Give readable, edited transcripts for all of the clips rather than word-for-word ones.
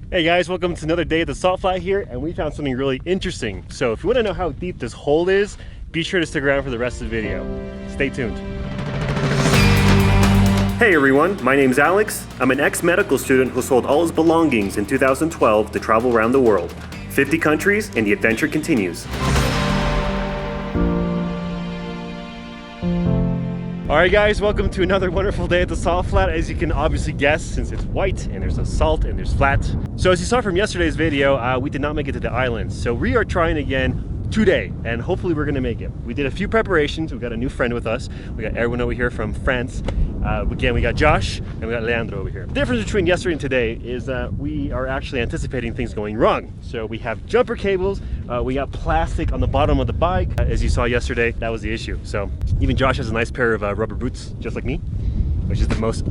Hey guys, welcome to another day at the salt flat here, and we found something really interesting. So if you want to know how deep this hole is, be sure to stick around for the rest of the video. Stay tuned. Hey everyone, my name's Alex. I'm an ex-medical student who sold all his belongings in 2012 to travel around the world. 50 countries, and the adventure continues. Alright guys, welcome to another wonderful day at the salt flat. As you can obviously guess, since it's white and there's a salt and there's flat. So as you saw from yesterday's video, we did not make it to the island. So we are trying again today, and hopefully we're gonna make it. We did a few preparations. We've got a new friend with us. We got everyone over here from France. Again, we got Josh and we got Leandro over here. The difference between yesterday and today is that we are actually anticipating things going wrong. So we have jumper cables, we got plastic on the bottom of the bike. As you saw yesterday, that was the issue. So even Josh has a nice pair of rubber boots, just like me, which is the most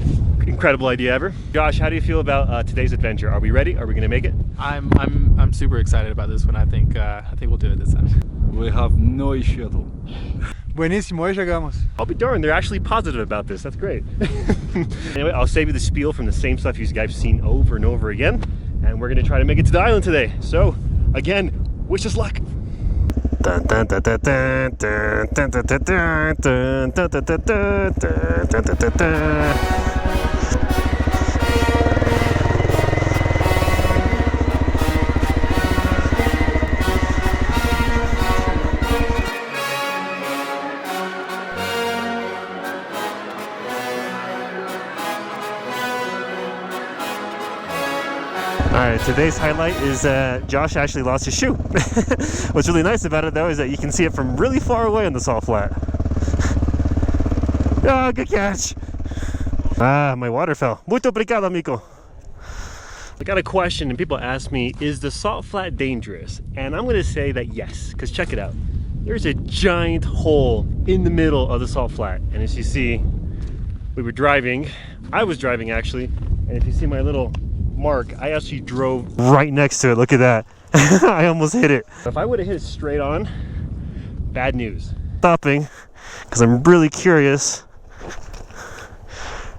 incredible idea ever. Josh, how do you feel about today's adventure? Are we ready? Are we gonna make it? I'm super excited about this one. I think we'll do it this time. We have no issue at all. Buenísimo, hoy llegamos. I'll be darned, they're actually positive about this. That's great. Anyway, I'll save you the spiel from the same stuff you guys have seen over and over again, and we're gonna try to make it to the island today. So, again, wish us luck. Alright, today's highlight is Josh actually lost his shoe. What's really nice about it though is that you can see it from really far away on the salt flat. Oh, good catch! Ah, my water fell. Muito obrigado, amigo. I got a question and people ask me, is the salt flat dangerous? And I'm going to say that yes, because check it out. There's a giant hole in the middle of the salt flat. And as you see, we were driving. I was driving actually. And if you see my little mark, I actually drove right next to it. Look at that. I almost hit it. If I would have hit it straight on, bad news. Stopping because I'm really curious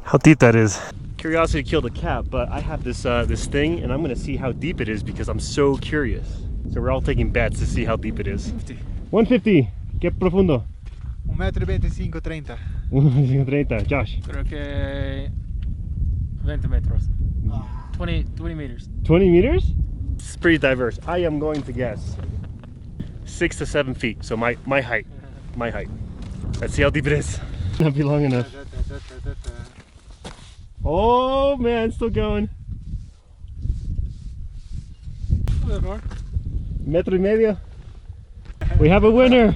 how deep that is. Curiosity killed a cat, but I have this this thing and I'm gonna see how deep it is because I'm so curious. So we're all taking bets to see how deep it is. 150. ¿Qué profundo? 1.25 30. 1.30. Josh. Creo que 20 metros. 20 meters. 20 meters? It's pretty diverse. I am going to guess 6 to 7 feet. So my height. My height. Let's see how deep it is. Not be long enough. Oh man, still going. Metro y medio. We have a winner.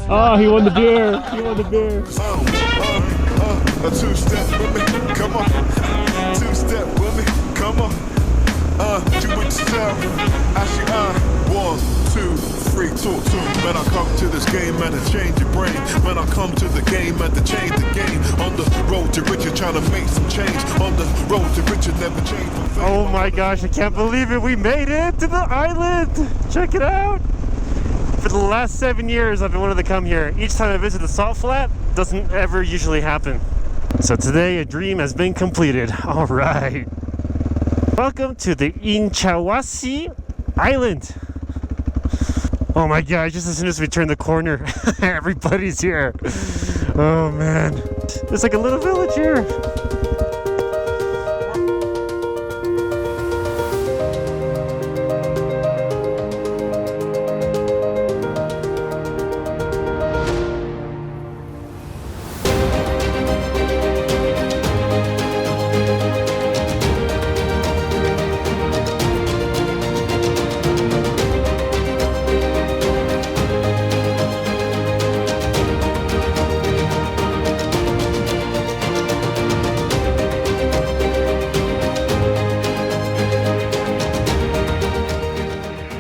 Oh, he won the beer. He won the beer. A two-step with me, come on. Two-step with me, come on. Do it yourself. Actually, 1, 2, 3, talk to me. When I come to this game and to change your brain. When I come to the game and to change the game. On the road to riches, trying to make some change. On the road to riches, never change. Oh my gosh, I can't believe it. We made it to the island. Check it out. For the last 7 years, I've been wanting to come here. Each time I visit the salt flat, doesn't ever usually happen. So today a dream has been completed. All right. Welcome to the Incahuasi island. Oh my god, just as soon as we turn the corner, everybody's here. Oh man. It's like a little village here.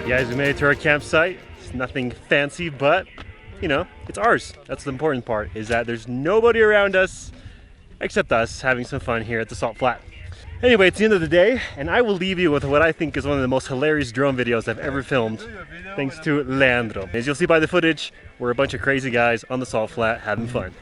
Guys, we made it to our campsite. It's nothing fancy, but you know, it's ours. That's the important part, is that there's nobody around us except us having some fun here at the salt flat. Anyway, it's the end of the day, and I will leave you with what I think is one of the most hilarious drone videos I've ever filmed, thanks to Leandro. As you'll see by the footage, we're a bunch of crazy guys on the salt flat having fun.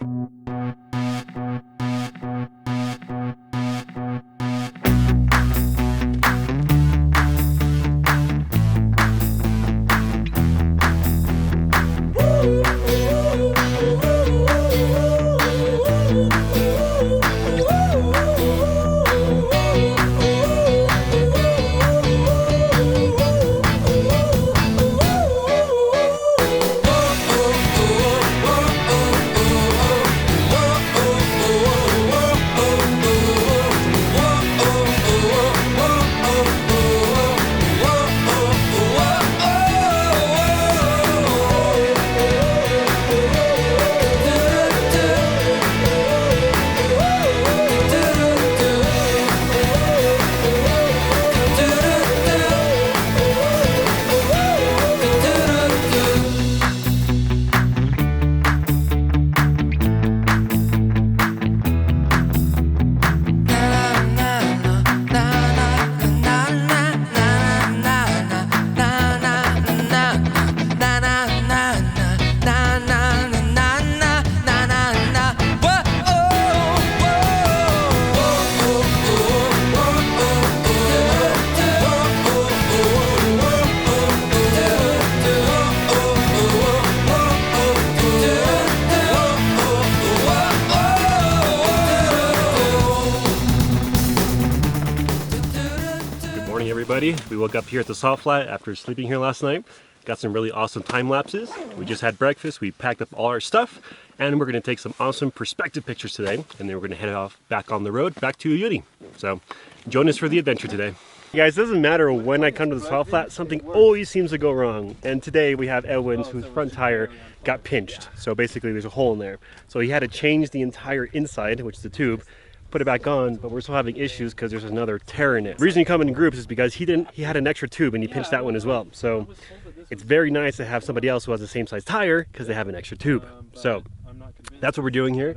everybody. We woke up here at the salt flat after sleeping here last night. Got some really awesome time lapses. We just had breakfast, we packed up all our stuff, and we're gonna take some awesome perspective pictures today, and then we're gonna head off back on the road, back to Uyuni. So join us for the adventure today. Guys, it doesn't matter when I come to the salt flat, something always seems to go wrong. And today we have Edwin's whose front tire got pinched. So basically there's a hole in there. So he had to change the entire inside, which is the tube, put it back on, but we're still having issues because there's another tear in it. The reason you come in groups is because he had an extra tube and he pinched that one as well. So it's very nice to have somebody else who has the same size tire because they have an extra tube. So that's what we're doing here.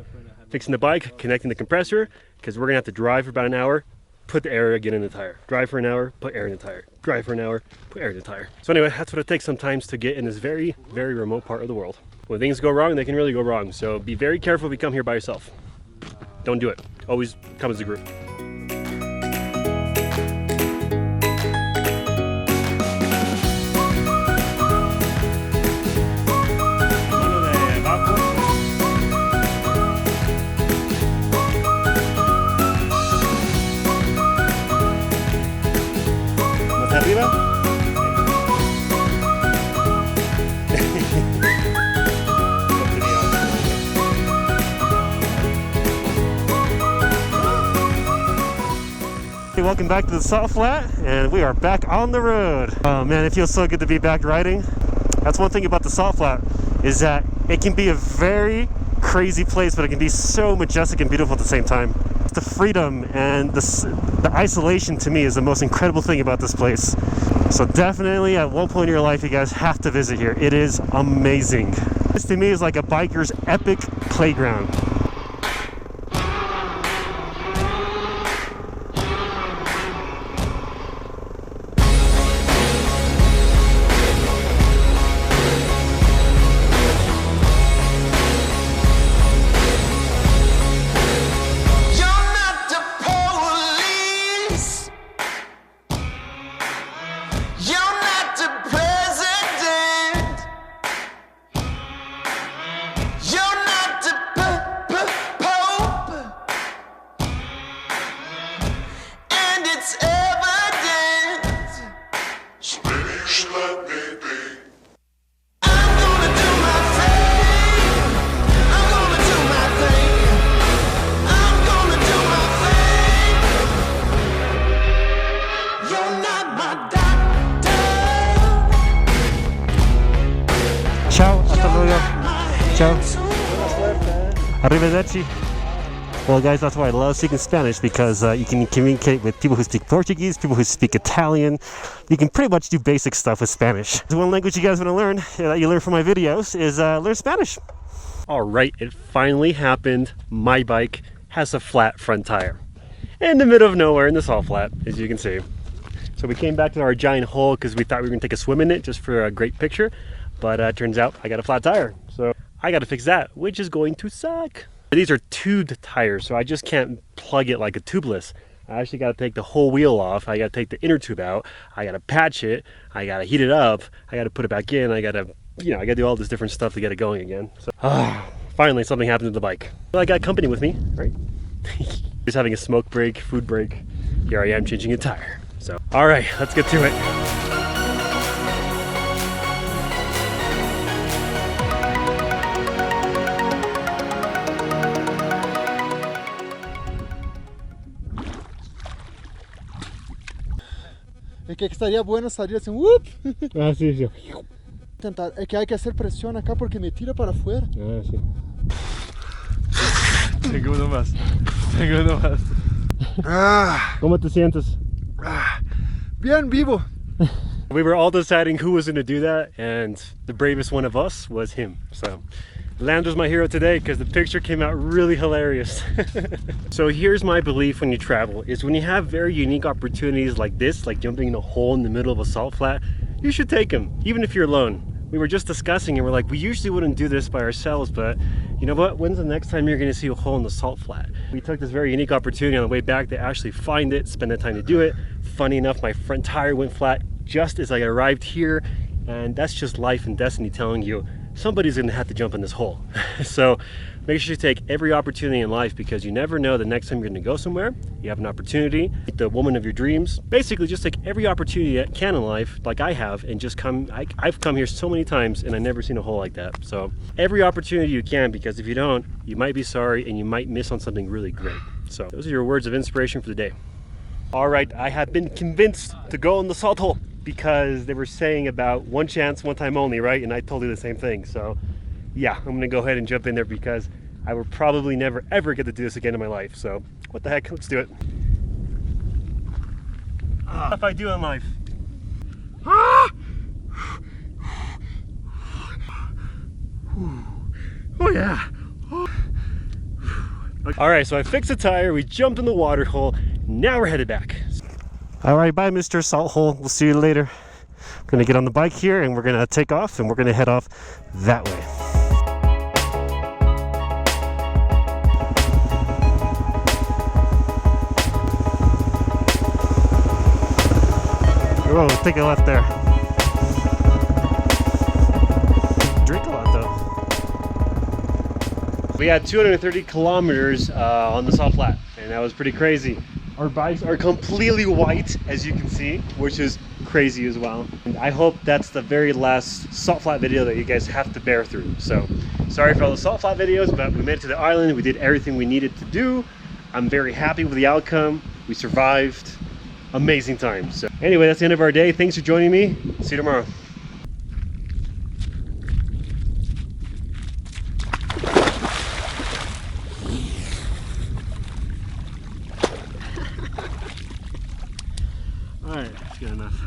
Fixing the bike, connecting the compressor, because we're gonna have to drive for about an hour, put the air again in the tire. Drive for an hour, put air in the tire. Drive for an hour, put air in the tire. So anyway, that's what it takes sometimes to get in this very, very remote part of the world. When things go wrong, they can really go wrong. So be very careful if you come here by yourself. Don't do it. Always come as a group. ¿Más arriba? Hey, welcome back to the salt flat, and we are back on the road. Oh man, it feels so good to be back riding. That's one thing about the salt flat, is that it can be a very crazy place, but it can be so majestic and beautiful at the same time. The freedom and the isolation to me is the most incredible thing about this place. So definitely at one point in your life you guys have to visit here. It is amazing. This to me is like a biker's epic playground. Ciao, hasta luego. Ciao. Arrivederci. Well guys, that's why I love speaking Spanish, because you can communicate with people who speak Portuguese, people who speak Italian. You can pretty much do basic stuff with Spanish. One language you guys want to learn, that you learn from my videos, is learn Spanish. Alright, it finally happened. My bike has a flat front tire. In the middle of nowhere in the salt flat, as you can see. So we came back to our giant hole because we thought we were going to take a swim in it just for a great picture. But turns out I got a flat tire. So I got to fix that, which is going to suck. These are tubed tires, so I just can't plug it like a tubeless. I actually got to take the whole wheel off. I got to take the inner tube out. I got to patch it. I got to heat it up. I got to put it back in. I got to, I got to do all this different stuff to get it going again. So finally something happened to the bike. Well, I got company with me, right? Just having a smoke break, food break. Here I am changing a tire. So, all right, let's get to it. Es que estaría bueno salir así, ¡whoop! Ah, sí, sí. Tentar, es que hay que hacer presión acá porque me tira para afuera. Ah, sí. Tengo uno más. Tengo uno más. ¿Cómo te sientes? Bien vivo. We were all deciding who was going to do that, and the bravest one of us was him. So Leandro's my hero today because the picture came out really hilarious. So here's my belief when you travel, is when you have very unique opportunities like this, like jumping in a hole in the middle of a salt flat, you should take them, even if you're alone. We were just discussing and we're like, we usually wouldn't do this by ourselves, but you know what? When's the next time you're gonna see a hole in the salt flat? We took this very unique opportunity on the way back to actually find it, spend the time to do it. Funny enough, my front tire went flat just as I arrived here, and that's just life and destiny telling you somebody's gonna have to jump in this hole. So Make sure you take every opportunity in life because you never know the next time you're going to go somewhere. You have an opportunity, meet the woman of your dreams. Basically, just take every opportunity you can in life, like I have, and just come. I've come here so many times and I've never seen a hole like that. So every opportunity you can, because if you don't, you might be sorry and you might miss on something really great. So those are your words of inspiration for the day. All right, I have been convinced to go in the salt hole because they were saying about one chance, one time only, right? And I told you the same thing. So yeah, I'm gonna go ahead and jump in there because I will probably never ever get to do this again in my life. So what the heck, let's do it. If I do in life. Oh yeah. All right, so I fixed the tire, we jumped in the water hole, now we're headed back. All right, bye Mr. Salt Hole, we'll see you later. I'm gonna get on the bike here and we're gonna take off and we're gonna head off that way. Whoa, take a left there. Drink a lot though. We had 230 kilometers on the salt flat, and that was pretty crazy. Our bikes are completely white, as you can see, which is crazy as well. And I hope that's the very last salt flat video that you guys have to bear through. So, sorry for all the salt flat videos, but we made it to the island. We did everything we needed to do. I'm very happy with the outcome. We survived. Amazing time. So anyway, that's the end of our day. Thanks for joining me. See you tomorrow. All right, that's good enough.